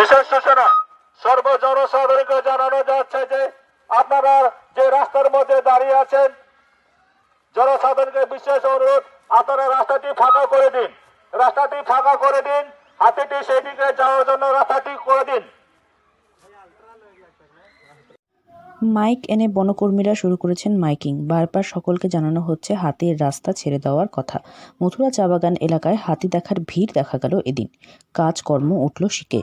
বিশেষ সূচনা সর্বজনসাধারণকে জানানো যাচ্ছে যে আপনারা যে রাস্তার মধ্যে দাঁড়িয়ে আছেন, জনসাধারণকে বিশেষ অনুরোধ, আপনারা রাস্তাটি ফাঁকা করে দিন। রাস্তাটি ফাঁকা করে দিন, হাতিটি সেই দিকে যাওয়ার জন্য রাস্তাটি করে দিন। মাইক এনে বনকর্মীরা শুরু করেছেন মাইকিং। বারবার সকলকে জানানো হচ্ছে হাতির রাস্তা ছেড়ে দেওয়ার কথা। মথুরা চা বাগান এলাকায় হাতি দেখার ভিড় দেখা গেল এদিন। কাজকর্ম উঠল শিখে।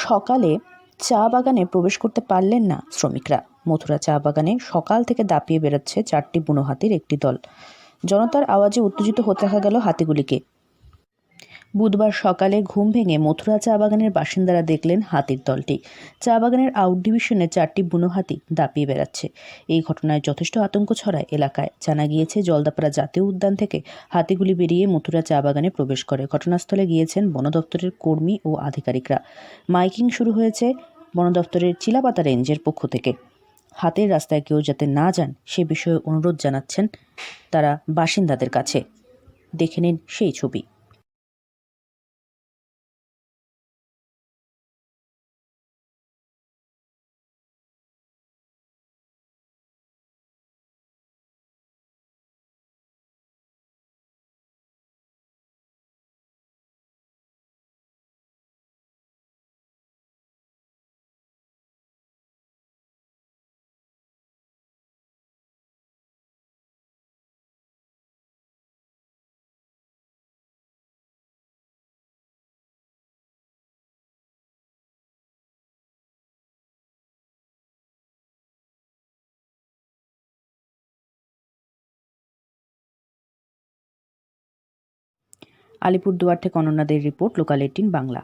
সকালে চা বাগানে প্রবেশ করতে পারলেন না শ্রমিকরা। মথুরা চা বাগানে সকাল থেকে দাপিয়ে বেড়াচ্ছে 4টি বুনো হাতির একটি দল। জনতার আওয়াজে উত্তেজিত হতে দেখা গেল হাতিগুলিকে। বুধবার সকালে ঘুম ভেঙে মথুরা চা বাগানের বাসিন্দারা দেখলেন হাতির দলটি। চা বাগানের আউট ডিভিশনে 4টি বুনো হাতি দাপিয়ে বেড়াচ্ছে। এই ঘটনায় যথেষ্ট আতঙ্ক ছড়ায় এলাকায়। জানা গিয়েছে জলদাপাড়া জাতীয় উদ্যান থেকে হাতিগুলি বেরিয়ে মথুরা চা বাগানে প্রবেশ করে। ঘটনাস্থলে গিয়েছেন বন দপ্তরের কর্মী ও আধিকারিকরা। মাইকিং শুরু হয়েছে বন দপ্তরের চিলাপাতা রেঞ্জের পক্ষ থেকে। হাতির রাস্তায় কেউ যাতে না যান সে বিষয়ে অনুরোধ জানাচ্ছেন তারা বাসিন্দাদের কাছে। দেখে নিন সেই ছবি। আলিপুরদুয়ার থেকে অনন্যাদের রিপোর্ট, লোকাল 18 বাংলা।